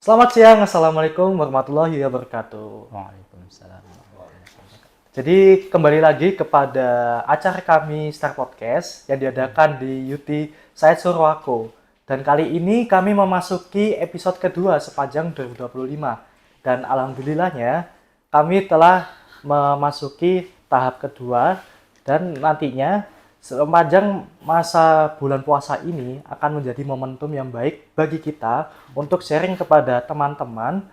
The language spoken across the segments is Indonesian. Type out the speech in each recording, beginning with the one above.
Selamat siang, Assalamualaikum warahmatullahi wabarakatuh. Waalaikumsalam. Jadi kembali lagi kepada acara kami Star Podcast yang diadakan di UT Said Surwako. Dan kali ini kami memasuki episode kedua sepanjang 2025. Dan alhamdulillahnya kami telah memasuki tahap kedua dan nantinya sepanjang masa bulan puasa ini akan menjadi momentum yang baik bagi kita untuk sharing kepada teman-teman,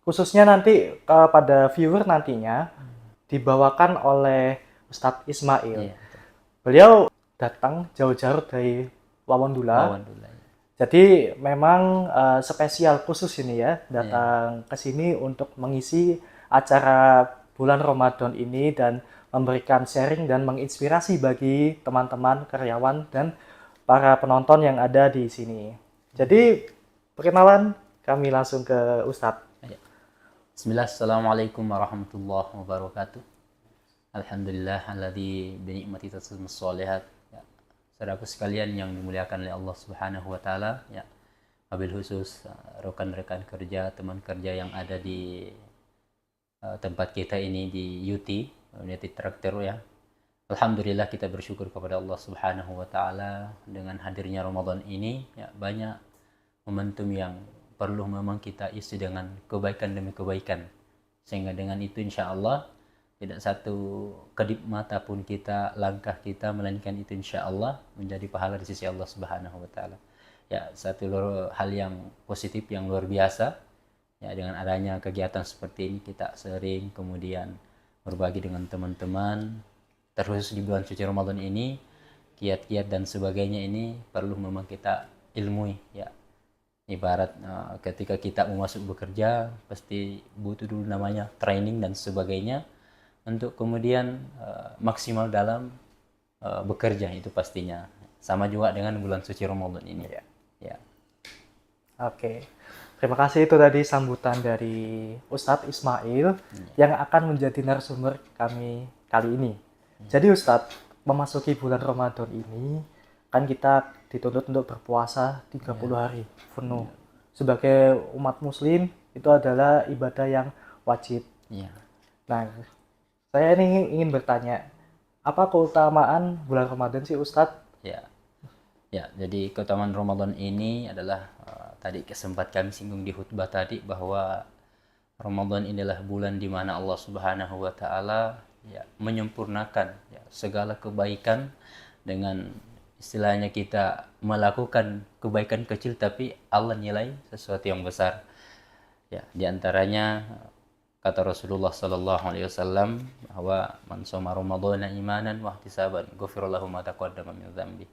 khususnya nanti kepada viewer nantinya dibawakan oleh Ustadz Ismail. Iya, betul. Beliau datang jauh-jauh dari Wawandula. Wawan dulu ya. Jadi memang spesial khusus ini ya Iya. datang ke sini untuk mengisi acara bulan Ramadan ini dan memberikan sharing dan menginspirasi bagi teman-teman karyawan dan para penonton yang ada di sini. Jadi perkenalan kami langsung ke Ustadz. Iya. Bismillah, Assalamualaikum warahmatullahi wabarakatuh. Alhamdulillah, alladzi binikmati tatimmus shalihat. Ya. Saudaraku sekalian yang dimuliakan oleh Allah Subhanahu wa taala, ya. Wabil khusus rekan-rekan kerja, teman kerja yang ada di tempat kita ini di UT, United Tractor ya. Alhamdulillah kita bersyukur kepada Allah Subhanahu wa taala dengan hadirnya Ramadan ini, ya, banyak momentum yang perlu memang kita isi dengan kebaikan demi kebaikan, sehingga dengan itu insya Allah tidak satu kedip mata pun kita, langkah kita, melainkan itu insya Allah menjadi pahala di sisi Allah Subhanahu wa taala. Ya, satu hal yang positif yang luar biasa, ya, dengan adanya kegiatan seperti ini kita sering kemudian berbagi dengan teman-teman, terkhusus di bulan suci Ramadan ini, kiat-kiat dan sebagainya ini perlu memang kita ilmui, ya. Ibarat ketika kita mau masuk bekerja pasti butuh dulu namanya training dan sebagainya untuk kemudian maksimal dalam bekerja, itu pastinya. Sama juga dengan bulan suci Ramadan ini. Ya. Ya. Oke. Terima kasih, itu tadi sambutan dari Ustadz Ismail yang akan menjadi narasumber kami kali ini. Jadi Ustadz, memasuki bulan Ramadan ini kan kita dituntut untuk berpuasa 30 hari penuh. Sebagai umat muslim itu adalah ibadah yang wajib. Ya. Nah, saya ini ingin bertanya, apa keutamaan bulan Ramadan sih Ustadz? Ya. Ya, jadi keutamaan Ramadan ini adalah tadi sempat kami singgung di khutbah tadi bahwa Ramadan inilah bulan di mana Allah Subhanahu wa taala, ya, menyempurnakan, ya, segala kebaikan dengan istilahnya kita melakukan kebaikan kecil tapi Allah nilai sesuatu yang besar. Ya, di antaranya kata Rasulullah sallallahu alaihi wasallam bahwa man shoma ramadhana imanan wa ihtisaban ghufira lahu ma taqaddama min dzambi.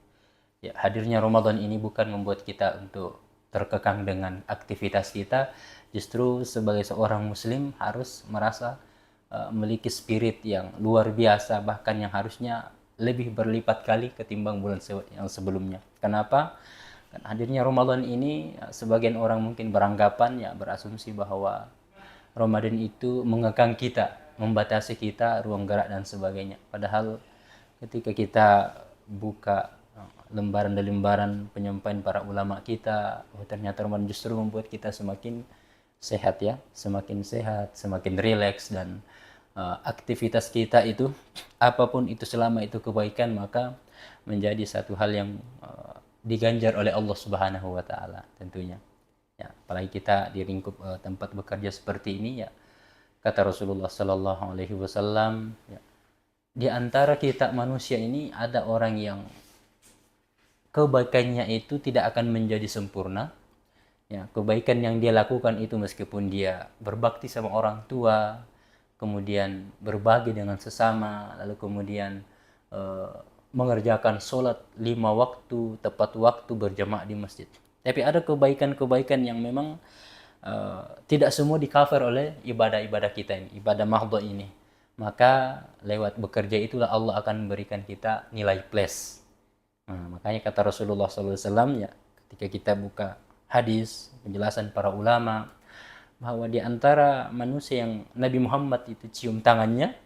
Ya, hadirnya Ramadan ini bukan membuat kita untuk terkekang dengan aktivitas kita, justru sebagai seorang muslim harus merasa memiliki spirit yang luar biasa, bahkan yang harusnya lebih berlipat kali ketimbang bulan yang sebelumnya. Kenapa? Kan hadirnya Ramadan ini sebagian orang mungkin beranggapan, ya, berasumsi bahwa Ramadan itu mengekang kita, membatasi kita ruang gerak dan sebagainya. Padahal ketika kita buka lembaran demi lembaran penyampaian para ulama kita, ternyata Ramadan justru membuat kita semakin sehat, ya, semakin sehat, semakin rileks, dan aktivitas kita itu apapun itu selama itu kebaikan maka menjadi satu hal yang diganjar oleh Allah Subhanahu wa taala tentunya. Ya, apalagi kita di lingkup tempat bekerja seperti ini, ya, kata Rasulullah sallallahu alaihi wasallam, ya, di antara kita manusia ini ada orang yang kebaikannya itu tidak akan menjadi sempurna, ya, kebaikan yang dia lakukan itu meskipun dia berbakti sama orang tua, kemudian berbagi dengan sesama, lalu kemudian mengerjakan sholat 5 waktu tepat waktu berjamaah di masjid, tapi ada kebaikan-kebaikan yang memang tidak semua di cover oleh ibadah-ibadah kita ini, ibadah mahdhah ini. Maka lewat bekerja itulah Allah akan memberikan kita nilai plus. Nah, makanya kata Rasulullah SAW, ya, ketika kita buka hadis penjelasan para ulama bahwa di antara manusia yang Nabi Muhammad itu cium tangannya,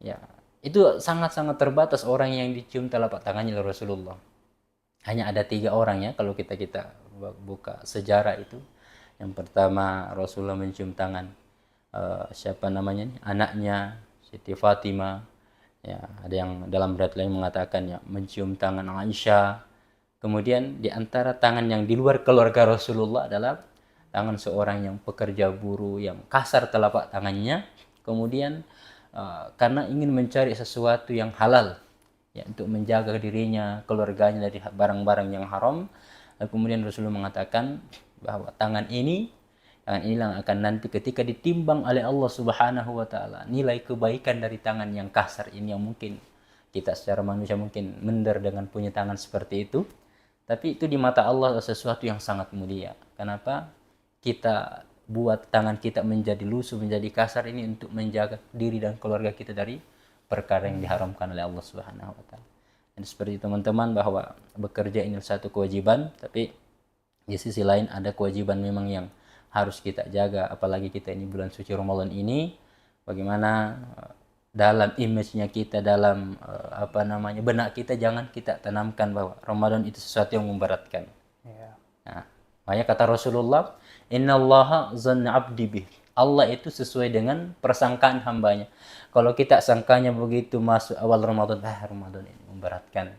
ya, itu sangat-sangat terbatas orang yang dicium telapak tangannya oleh Rasulullah. Hanya ada 3 orang, ya, kalau kita buka sejarah itu. Yang pertama Rasulullah mencium tangan siapa namanya nih? Anaknya Siti Fatimah. Ya, ada yang dalam riwayat lain mengatakan ya mencium tangan Aisyah. Kemudian di antara tangan yang di luar keluarga Rasulullah adalah tangan seorang yang pekerja buruh yang kasar telapak tangannya. Kemudian karena ingin mencari sesuatu yang halal ya untuk menjaga dirinya, keluarganya dari barang-barang yang haram. Kemudian Rasulullah mengatakan bahwa tangan inilah yang akan nanti ketika ditimbang oleh Allah Subhanahu wa taala, nilai kebaikan dari tangan yang kasar ini yang mungkin kita secara manusia mungkin minder dengan punya tangan seperti itu, tapi itu di mata Allah sesuatu yang sangat mulia. Kenapa? Kita buat tangan kita menjadi lusuh, menjadi kasar ini untuk menjaga diri dan keluarga kita dari perkara yang diharamkan oleh Allah Subhanahu wa taala. Dan seperti teman-teman bahwa bekerja ini satu kewajiban, tapi di sisi lain ada kewajiban memang yang harus kita jaga, apalagi kita ini bulan suci Ramadan ini, bagaimana dalam image-nya kita, dalam benak kita jangan kita tanamkan bahwa Ramadan itu sesuatu yang memberatkan. Ya. Nah, makanya kata Rasulullah, innallaha zanna abdi bih. Allah itu sesuai dengan persangkaan hambanya. Kalau kita sangkanya begitu masuk awal Ramadan, Ramadan ini memberatkan.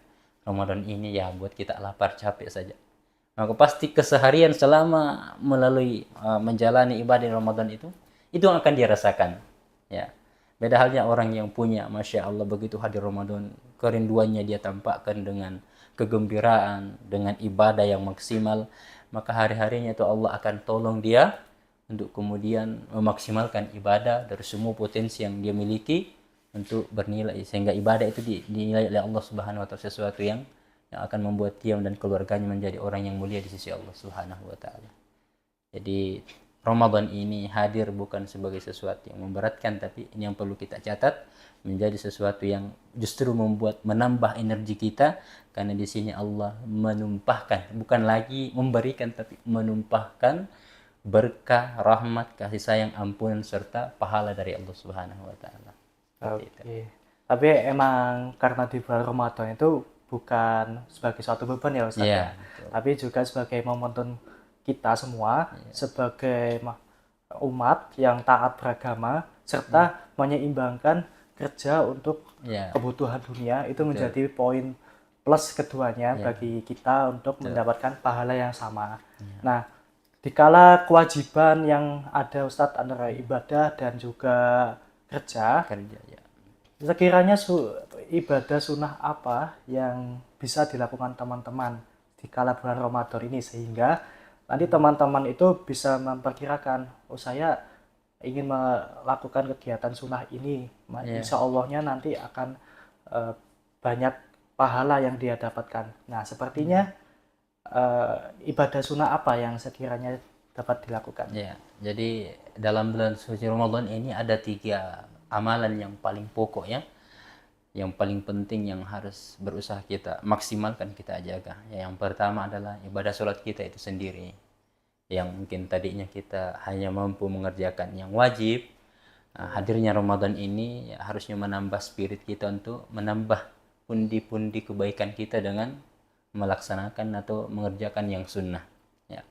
Ramadan ini ya buat kita lapar capek saja. Maka pasti keseharian selama melalui menjalani ibadah Ramadan itu yang akan dirasakan. Ya. Beda halnya orang yang punya, Masya Allah, begitu hadir Ramadan, kerinduannya dia tampakkan dengan kegembiraan, dengan ibadah yang maksimal, maka hari-harinya itu Allah akan tolong dia untuk kemudian memaksimalkan ibadah dari semua potensi yang dia miliki untuk bernilai, sehingga ibadah itu dinilai oleh Allah Subhanahu wa taala sesuatu yang akan membuat dia dan keluarganya menjadi orang yang mulia di sisi Allah Subhanahu wa taala. Jadi Ramadan ini hadir bukan sebagai sesuatu yang memberatkan, tapi ini yang perlu kita catat menjadi sesuatu yang justru menambah energi kita, karena di sini Allah menumpahkan, bukan lagi memberikan tapi menumpahkan berkah, rahmat, kasih sayang, ampunan serta pahala dari Allah Subhanahu wa taala. Oke. Tapi emang karena di bulan Ramadan itu bukan sebagai suatu beban ya Ustaz, Iya, tapi juga sebagai momentum kita semua sebagai umat yang taat beragama serta menyeimbangkan kerja untuk kebutuhan dunia, itu menjadi poin plus keduanya bagi kita untuk mendapatkan pahala yang sama. Nah, dikala kewajiban yang ada Ustadz antara ibadah dan juga kerja ya. Sekiranya ibadah sunnah apa yang bisa dilakukan teman-teman di kala bulan Ramadan ini sehingga nanti teman-teman itu bisa memperkirakan, saya ingin melakukan kegiatan sunnah ini, insya Allahnya nanti akan banyak pahala yang dia dapatkan. Nah, sepertinya ibadah sunnah apa yang sekiranya dapat dilakukan? Ya, jadi dalam bulan suci Ramadan ini ada 3 amalan yang paling pokok ya, yang paling penting yang harus berusaha kita maksimalkan, kita jaga. Ya, yang pertama adalah ibadah sholat kita itu sendiri, yang mungkin tadinya kita hanya mampu mengerjakan yang wajib. Nah, hadirnya Ramadan ini ya, harusnya menambah spirit kita untuk menambah pundi-pundi kebaikan kita dengan melaksanakan atau mengerjakan yang sunnah. Ya.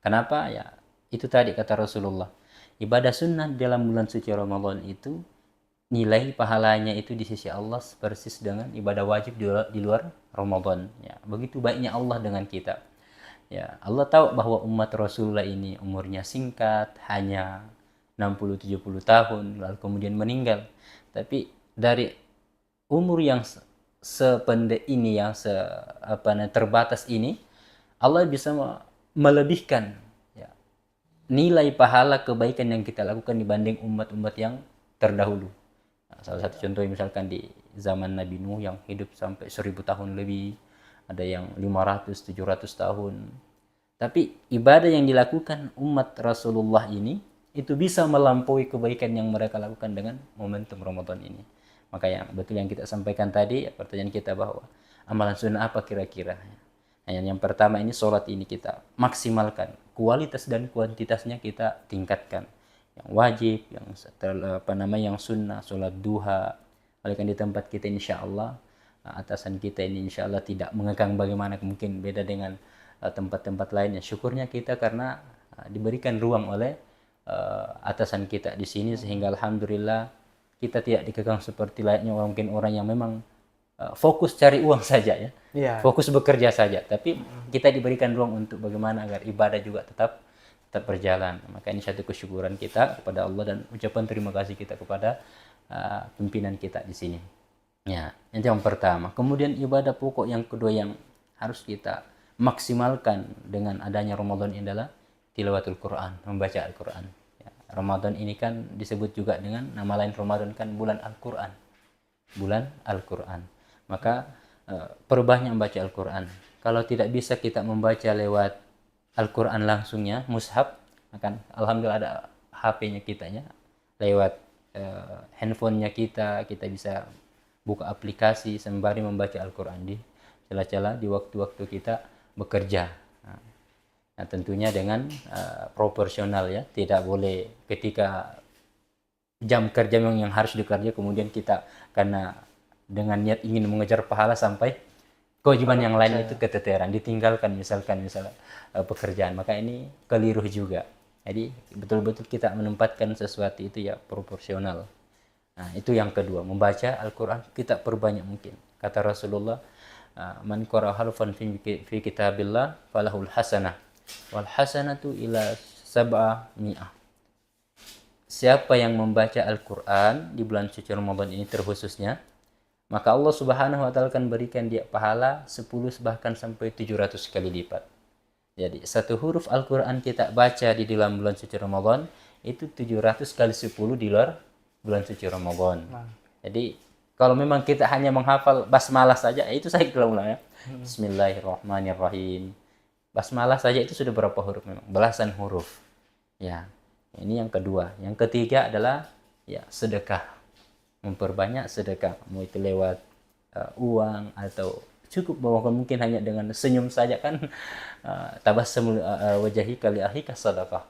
Kenapa? Ya, itu tadi kata Rasulullah, ibadah sunnah dalam bulan suci Ramadan itu nilai pahalanya itu di sisi Allah persis dengan ibadah wajib di luar Ramadan. Ya, begitu baiknya Allah dengan kita. Ya, Allah tahu bahwa umat Rasulullah ini umurnya singkat, hanya 60-70 tahun, lalu kemudian meninggal. Tapi dari umur yang sependek ini, yang terbatas ini, Allah bisa melebihkan ya, nilai pahala kebaikan yang kita lakukan dibanding umat-umat yang terdahulu. Nah, salah satu contoh misalkan di zaman Nabi Nuh yang hidup sampai 1000 tahun lebih, ada yang 500-700 tahun. Tapi ibadah yang dilakukan umat Rasulullah ini itu bisa melampaui kebaikan yang mereka lakukan dengan momentum Ramadan ini. Maka yang betul yang kita sampaikan tadi, pertanyaan kita bahwa amalan sunnah apa kira-kira? Nah, yang pertama ini sholat ini kita maksimalkan, kualitas dan kuantitasnya kita tingkatkan. Yang wajib, yang sunnah, sholat duha. Oleh karena di tempat kita insya Allah, atasan kita ini insya Allah tidak mengekang bagaimana mungkin beda dengan tempat-tempat lainnya. Syukurnya kita karena diberikan ruang oleh atasan kita di sini, sehingga alhamdulillah kita tidak dikekang seperti layaknya mungkin orang yang memang fokus cari uang saja ya, fokus bekerja saja, tapi kita diberikan ruang untuk bagaimana agar ibadah juga tetap berjalan. Maka ini satu kesyukuran kita kepada Allah dan ucapan terima kasih kita kepada pimpinan kita di sini. Ya, itu yang pertama. Kemudian ibadah pokok yang kedua yang harus kita maksimalkan dengan adanya Ramadan ini adalah tilawatul Quran, membaca Al-Quran. Ya, Ramadan ini kan disebut juga dengan nama lain Ramadan kan bulan Al-Quran. Bulan Al-Quran. Maka perbanyak membaca Al-Quran. Kalau tidak bisa kita membaca lewat Al-Quran langsungnya, mushaf, akan alhamdulillah ada HP-nya kitanya, lewat handphonenya kita bisa buka aplikasi sembari membaca Al-Quran di celah-celah di waktu-waktu kita bekerja. Nah, tentunya dengan proporsional ya, tidak boleh ketika jam kerja memang yang harus dikerja kemudian kita karena dengan niat ingin mengejar pahala sampai kewajiban yang lain itu keteteran, ditinggalkan misalnya pekerjaan, maka ini keliru juga. Jadi betul-betul kita menempatkan sesuatu itu ya proporsional. Nah, itu yang kedua, membaca Al-Quran kita perbanyak mungkin. Kata Rasulullah, man qara'a harfan fi kitabillah falahul hasanah wal hasanatu ila sab'ami'ah. Siapa yang membaca Al-Quran di bulan suci Ramadan ini terkhususnya, maka Allah Subhanahu wa taala akan berikan dia pahala 10 bahkan sampai 700 kali lipat. Jadi satu huruf Al-Quran kita baca di dalam bulan suci Ramadan itu 700 kali 10 di luar bulan suci Ramadan. Jadi kalau memang kita hanya menghafal basmalah saja, itu saya ulang ya. Bismillahirrahmanirrahim. Basmalah saja itu sudah berapa huruf memang? Belasan huruf. Ya. Ini yang kedua. Yang ketiga adalah ya sedekah. Memperbanyak sedekah, mau itu lewat uang atau cukup bahwa mungkin hanya dengan senyum saja kan, tabassum wajahi kali ahika sadaqah.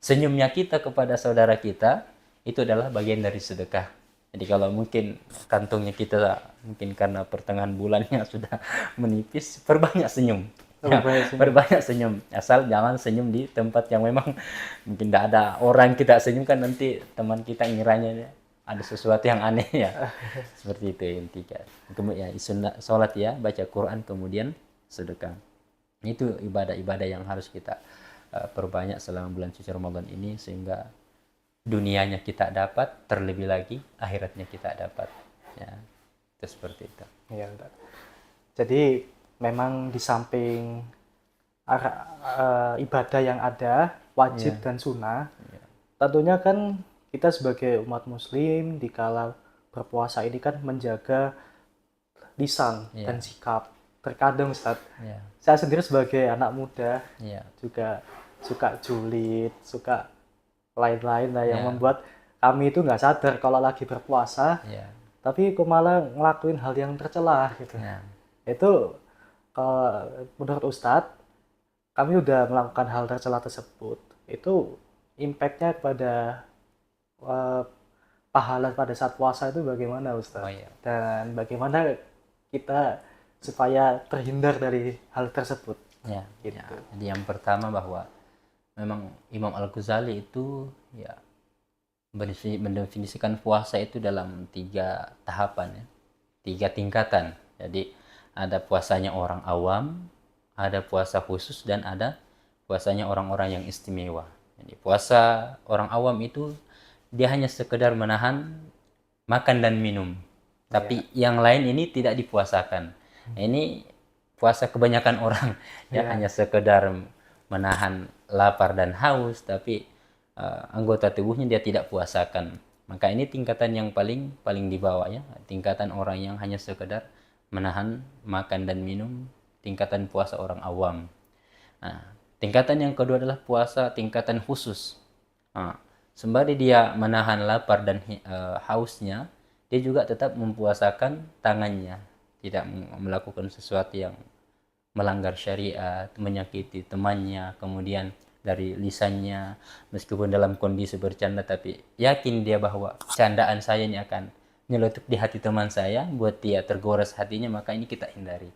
Senyumnya kita kepada saudara kita itu adalah bagian dari sedekah. Jadi kalau mungkin kantongnya kita mungkin karena pertengahan bulannya sudah menipis, perbanyak senyum. Perbanyak senyum. Asal jangan senyum di tempat yang memang mungkin tidak ada orang kita senyum, kan nanti teman kita ngiranya ada sesuatu yang aneh ya. Seperti itu yang tiga. Kemudian ya, sholat ya, baca Quran, kemudian sedekah. Itu ibadah-ibadah yang harus kita perbanyak selama bulan suci Ramadan ini, sehingga dunianya kita dapat, terlebih lagi akhiratnya kita dapat. Ya, itu seperti itu. Iya, jadi memang di samping ibadah yang ada, wajib dan sunnah, tentunya kan kita sebagai umat muslim dikala berpuasa ini kan menjaga lisan dan sikap. Terkadang Ustaz, saya sendiri sebagai anak muda juga suka julid, suka lain-lain lah yang membuat kami itu nggak sadar kalau lagi berpuasa, tapi kok malah ngelakuin hal yang tercela gitu. Itu menurut Ustadz, kami udah melakukan hal tercela tersebut, itu impact-nya kepada pahala pada saat puasa itu bagaimana Ustadz? Dan bagaimana kita supaya terhindar dari hal tersebut? Gitu. Jadi yang pertama bahwa memang Imam Al-Ghazali itu ya mendefinisikan puasa itu dalam 3 tahapan ya, 3 tingkatan. Jadi ada puasanya orang awam, ada puasa khusus, dan ada puasanya orang-orang yang istimewa. Jadi puasa orang awam itu dia hanya sekedar menahan makan dan minum, tapi yang lain ini tidak dipuasakan. Ini puasa kebanyakan orang ya, hanya sekedar menahan lapar dan haus, tapi anggota tubuhnya dia tidak puasakan. Maka ini tingkatan yang paling di bawah ya, tingkatan orang yang hanya sekedar menahan makan dan minum, tingkatan puasa orang awam. Nah, tingkatan yang kedua adalah puasa tingkatan khusus. Sembari dia menahan lapar dan hausnya, dia juga tetap mempuasakan tangannya, tidak melakukan sesuatu yang melanggar syariat, menyakiti temannya, kemudian dari lisannya, meskipun dalam kondisi bercanda, tapi yakin dia bahwa candaan saya ini akan nyeletuk di hati teman saya, buat dia tergores hatinya, maka ini kita hindari.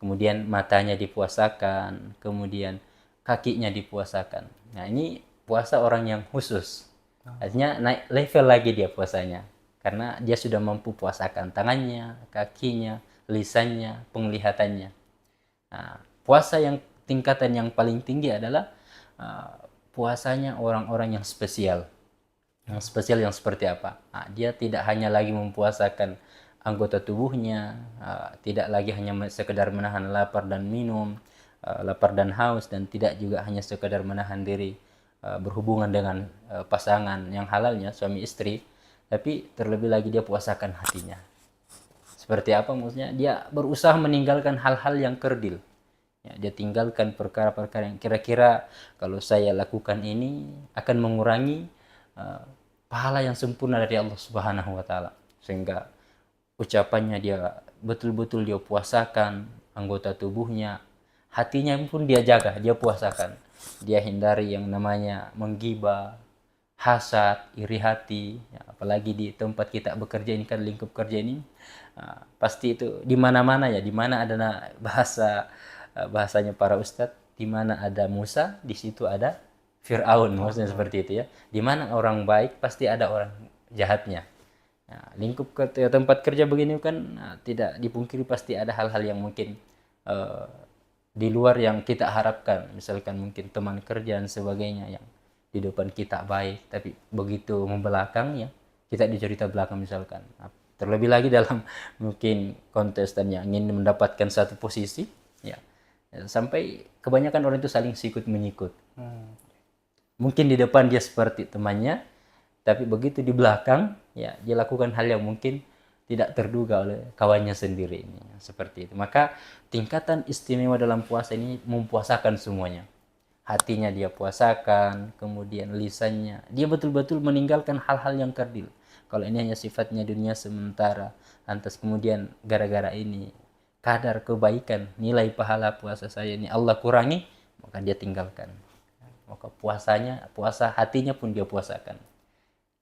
Kemudian matanya dipuasakan, kemudian kakinya dipuasakan. Nah, ini puasa orang yang khusus. Artinya naik level lagi dia puasanya. Karena dia sudah mampu puasakan tangannya, kakinya, lisannya, penglihatannya. Nah, puasa yang tingkatan yang paling tinggi adalah puasanya orang-orang yang spesial. Yang spesial yang seperti apa? Nah, dia tidak hanya lagi mempuasakan anggota tubuhnya, tidak lagi hanya sekedar menahan lapar dan minum, lapar dan haus, dan tidak juga hanya sekedar menahan diri berhubungan dengan pasangan yang halalnya, suami istri, tapi terlebih lagi dia puasakan hatinya. Seperti apa maksudnya? Dia berusaha meninggalkan hal-hal yang kerdil. Ya, dia tinggalkan perkara-perkara yang kira-kira kalau saya lakukan ini akan mengurangi pahala yang sempurna dari Allah Subhanahu wa taala. Sehingga ucapannya dia betul-betul dia puasakan, anggota tubuhnya, hatinya pun dia jaga, dia puasakan. Dia hindari yang namanya menggibah, hasad, iri hati, ya, apalagi di tempat kita bekerja ini kan, lingkup kerja ini pasti itu di mana-mana ya, di mana ada bahasanya para ustadz, di mana ada Musa, di situ ada Fir'aun, maksudnya seperti itu ya. Di mana orang baik pasti ada orang jahatnya. Nah, lingkup tempat kerja begini kan tidak dipungkiri pasti ada hal-hal yang mungkin di luar yang kita harapkan, misalkan mungkin teman kerja dan sebagainya yang di depan kita baik, tapi begitu membelakang ya kita dicerita belakang misalkan. Terlebih lagi dalam mungkin kontestan yang ingin mendapatkan satu posisi, ya sampai kebanyakan orang itu saling sikut menyikut. Mungkin di depan dia seperti temannya, tapi begitu di belakang ya dia lakukan hal yang mungkin tidak terduga oleh kawannya sendiri ini, seperti itu. Maka tingkatan istimewa dalam puasa ini mempuasakan semuanya. Hatinya dia puasakan, kemudian lisannya dia betul-betul meninggalkan hal-hal yang kerdil. Kalau ini hanya sifatnya dunia sementara, lantas kemudian gara-gara ini kadar kebaikan, nilai pahala puasa saya ini Allah kurangi, maka dia tinggalkan. Maka puasa hatinya pun dia puasakan.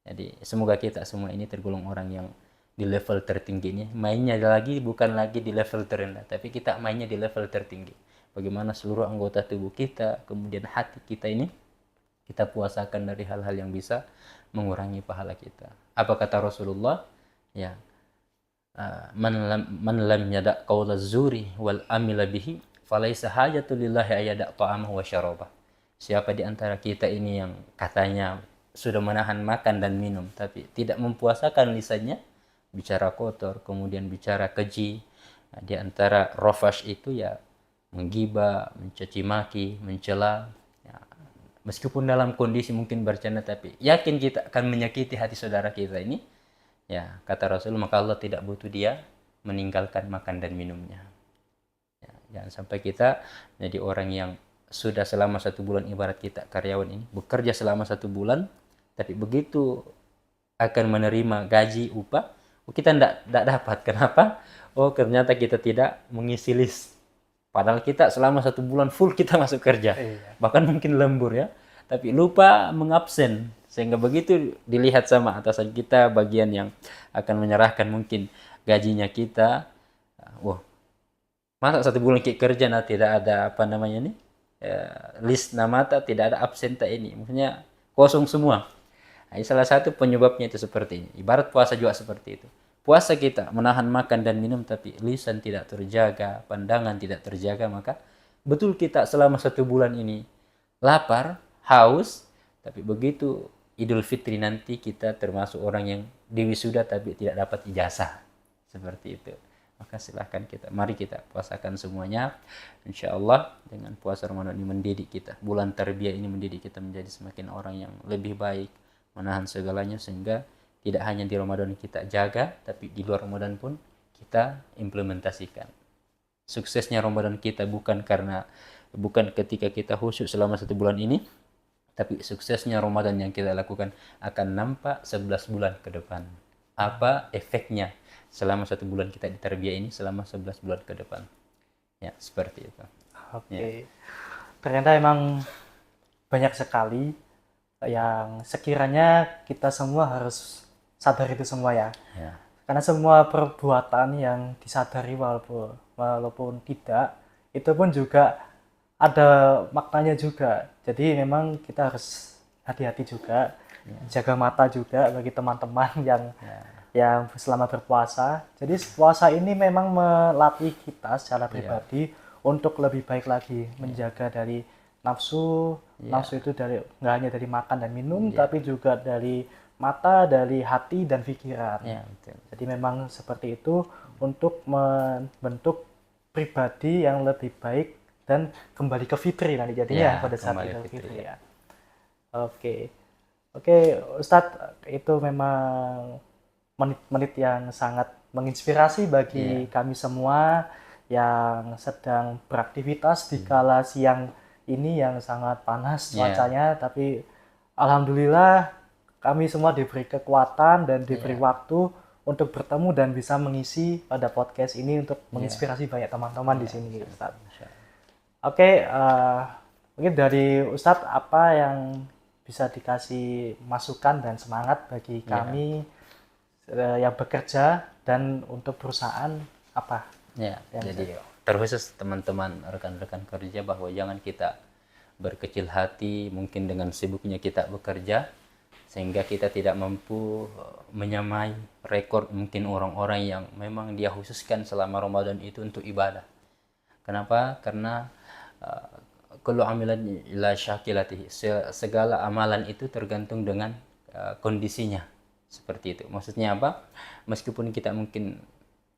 Jadi semoga kita semua ini tergolong orang yang di level tertinggi ini. Mainnya lagi bukan lagi di level terendah, tapi kita mainnya di level tertinggi. Bagaimana seluruh anggota tubuh kita, kemudian hati kita ini kita puasakan dari hal-hal yang bisa mengurangi pahala kita. Apa kata Rasulullah? Ya, man lam yada' qaula zuri wal amila bihi falaisa hajatul lillahi ayada' ta'amahu wa syarabah. Siapa di antara kita ini yang katanya sudah menahan makan dan minum tapi tidak mempuasakan lisannya, bicara kotor, kemudian bicara keji, di antara rafash itu ya menggibah, mencaci maki, mencela, ya, meskipun dalam kondisi mungkin bercanda tapi yakin kita akan menyakiti hati saudara kita ini, ya kata Rasul, maka Allah tidak butuh dia meninggalkan makan dan minumnya. Ya, jangan sampai kita menjadi orang yang sudah selama 1 bulan, ibarat kita karyawan ini bekerja selama 1 bulan, tapi begitu akan menerima gaji upah kita tidak dapat. Kenapa? Oh, ternyata kita tidak mengisi list. Padahal kita selama 1 bulan full kita masuk kerja. Bahkan mungkin lembur ya. Tapi lupa mengabsen. Sehingga begitu dilihat sama atasan kita, bagian yang akan menyerahkan mungkin gajinya kita. Wah, masa 1 bulan kita kerja nah tidak ada apa namanya nih, list nama tidak ada absen ini. Maksudnya kosong semua. Nah, salah satu penyebabnya itu seperti ini. Ibarat puasa juga seperti itu. Puasa kita menahan makan dan minum tapi lisan tidak terjaga, pandangan tidak terjaga, maka betul kita selama 1 bulan ini lapar, haus, tapi begitu Idul Fitri nanti kita termasuk orang yang diwisuda tapi tidak dapat ijazah. Seperti itu. Maka silahkan mari kita puasakan semuanya. Insya Allah dengan puasa Ramadan ini mendidik kita. Bulan Tarbiyah ini mendidik kita menjadi semakin orang yang lebih baik, menahan segalanya, sehingga tidak hanya di Ramadan kita jaga, tapi di luar Ramadan pun kita implementasikan. Suksesnya Ramadan kita bukan ketika kita khusyuk selama 1 bulan ini, tapi suksesnya Ramadan yang kita lakukan akan nampak 11 bulan ke depan. Apa efeknya selama 1 bulan kita di tarbiyah ini, selama 11 bulan ke depan. Ya, seperti itu. Oke. Ya. Ternyata emang banyak sekali yang sekiranya kita semua harus sadar itu semua ya. Karena semua perbuatan yang disadari walaupun tidak, itu pun juga ada maknanya juga. Jadi memang kita harus hati-hati juga, jaga mata juga bagi teman-teman yang selama berpuasa. Jadi puasa ini memang melatih kita secara pribadi untuk lebih baik lagi menjaga dari nafsu. Nafsu itu dari nggak hanya dari makan dan minum, tapi juga dari mata, dari hati dan pikiran. Betul. Jadi memang seperti itu untuk membentuk pribadi yang lebih baik dan kembali ke fitri nanti jadinya pada saat kembali Idul fitri, Fitri ya. Oke. Oke, Ustadz, itu memang menit-menit yang sangat menginspirasi bagi kami semua yang sedang beraktivitas di kala siang ini yang sangat panas cuacanya, tapi alhamdulillah kami semua diberi kekuatan dan diberi waktu untuk bertemu dan bisa mengisi pada podcast ini untuk menginspirasi banyak teman-teman di sini, Ustadz. Oke, mungkin dari Ustadz apa yang bisa dikasih masukan dan semangat bagi kami yang bekerja dan untuk perusahaan apa? Jadi terkhusus teman-teman rekan-rekan kerja bahwa jangan kita berkecil hati mungkin dengan sibuknya kita bekerja sehingga kita tidak mampu menyamai rekor mungkin orang-orang yang memang dia khususkan selama Ramadan itu untuk ibadah. Kenapa? Karena kullu amalan ila syakilatihi, segala amalan itu tergantung dengan kondisinya. Seperti itu. Maksudnya apa? Meskipun kita mungkin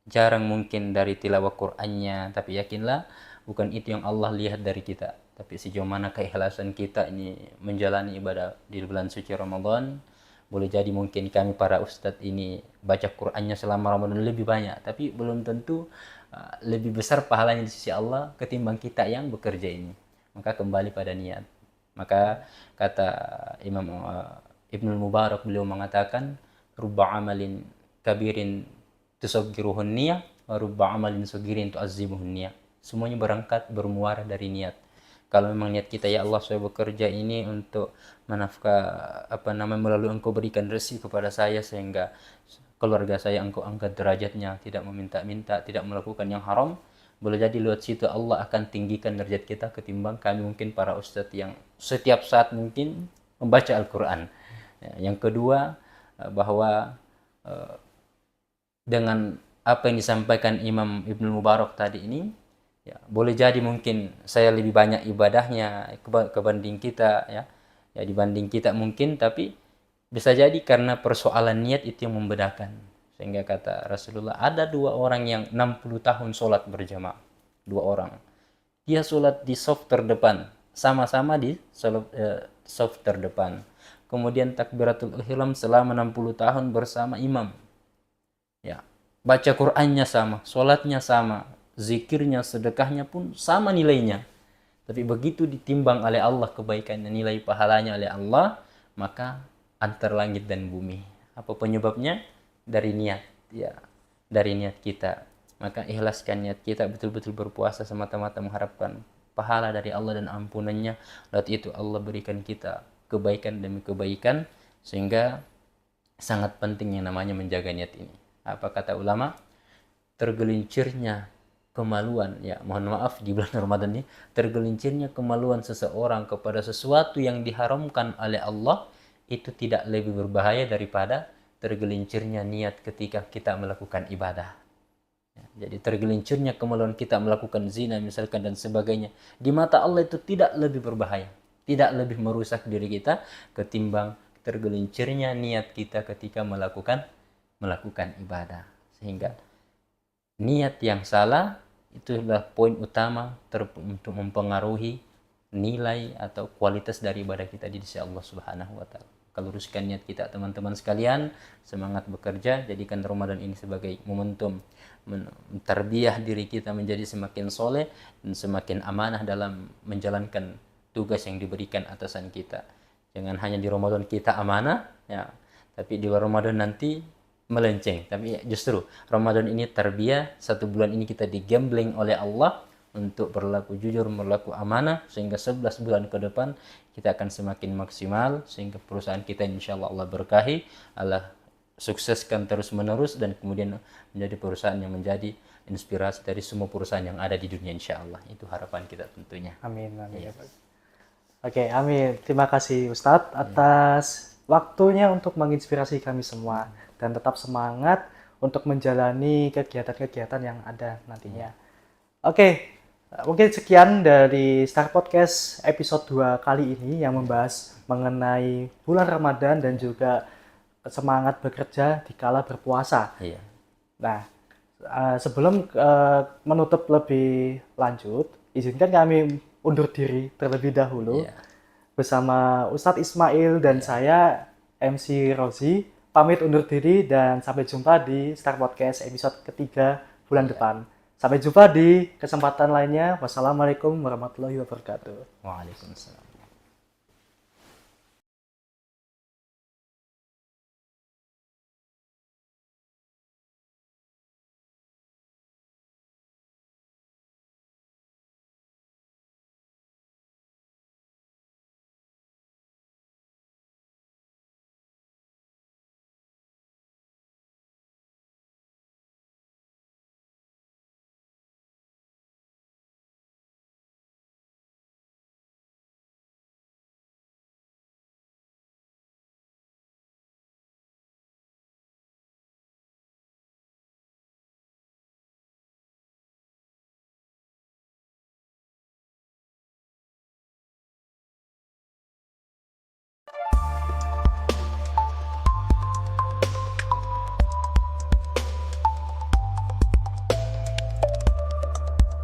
jarang mungkin dari tilawah Qur'annya, tapi yakinlah bukan itu yang Allah lihat dari kita. Tapi sejauh mana keikhlasan kita ini menjalani ibadah di bulan suci Ramadan. Boleh jadi mungkin kami para ustadz ini baca Qur'annya selama Ramadan lebih banyak, tapi belum tentu lebih besar pahalanya di sisi Allah ketimbang kita yang bekerja ini. Maka kembali pada niat. Maka kata Imam Ibnul Mubarak, beliau mengatakan rubba amalin kabirin tusaggiruhun niyah wa rubba amalin sagirin tu'azzimuhun niyah. Semuanya berangkat bermuara dari niat. Kalau memang niat kita, ya Allah, saya bekerja ini untuk menafkah melalui Engkau berikan rezeki kepada saya sehingga keluarga saya Engkau angkat derajatnya, tidak meminta-minta, tidak melakukan yang haram. Boleh jadi lewat situ Allah akan tinggikan derajat kita ketimbang kami mungkin para ustadz yang setiap saat mungkin membaca Al-Quran. Yang kedua, bahwa dengan apa yang disampaikan Imam Ibnu Mubarak tadi ini, boleh jadi mungkin saya lebih banyak ibadahnya kebanding kita, dibanding kita mungkin, tapi bisa jadi karena persoalan niat itu yang membedakan. Sehingga kata Rasulullah, ada dua orang yang 60 tahun sholat berjamaah. Dua orang. Dia sholat di saf terdepan. Sama-sama di saf terdepan. Kemudian takbiratul ihram selama 60 tahun bersama imam. Baca Qur'annya sama, sholatnya sama, zikirnya, sedekahnya pun sama nilainya. Tapi begitu ditimbang oleh Allah kebaikannya, nilai pahalanya oleh Allah, maka antar langit dan bumi. Apa penyebabnya? Dari niat, dari niat kita. Maka ikhlaskan niat kita, betul-betul berpuasa semata-mata mengharapkan pahala dari Allah dan ampunannya. Lalu itu Allah berikan kita kebaikan demi kebaikan, sehingga sangat penting yang namanya menjaga niat ini. Apa kata ulama? Tergelincirnya kemaluan, mohon maaf di bulan Ramadan ini, tergelincirnya kemaluan seseorang kepada sesuatu yang diharamkan oleh Allah itu tidak lebih berbahaya daripada tergelincirnya niat ketika kita melakukan ibadah. Jadi tergelincirnya kemaluan kita melakukan zina misalkan dan sebagainya, di mata Allah itu tidak lebih berbahaya, tidak lebih merusak diri kita ketimbang tergelincirnya niat kita ketika melakukan ibadah. Sehingga niat yang salah itulah poin utama untuk mempengaruhi nilai atau kualitas dari ibadah kita di sisi Allah Subhanahu wa taala. Kalau luruskan niat kita, teman-teman sekalian, semangat bekerja, jadikan Ramadan ini sebagai momentum mentarbiyah diri kita menjadi semakin soleh dan semakin amanah dalam menjalankan tugas yang diberikan atasan kita. Jangan hanya di Ramadan kita amanah, tapi di luar Ramadan nanti melenceng. Tapi justru Ramadan ini tarbiyah, 1 bulan ini kita digambling oleh Allah untuk berlaku jujur, berlaku amanah, sehingga 11 bulan ke depan kita akan semakin maksimal, sehingga perusahaan kita insyaallah Allah berkahi, Allah sukseskan terus menerus, dan kemudian menjadi perusahaan yang menjadi inspirasi dari semua perusahaan yang ada di dunia, insya Allah. Itu harapan kita tentunya. Amin, amin. Iya. Oke, amin. Terima kasih Ustadz atas waktunya untuk menginspirasi kami semua dan tetap semangat untuk menjalani kegiatan-kegiatan yang ada nantinya. Oke, mungkin sekian dari Star Podcast episode 2 kali ini yang membahas mengenai bulan Ramadan dan juga semangat bekerja di kala berpuasa. Iya. Nah, sebelum menutup lebih lanjut, izinkan kami undur diri terlebih dahulu Iya. bersama Ustadz Ismail dan saya MC Rozi pamit undur diri dan sampai jumpa di Star Podcast episode ketiga bulan depan. Sampai jumpa di kesempatan lainnya. Wassalamualaikum warahmatullahi wabarakatuh. Waalaikumsalam.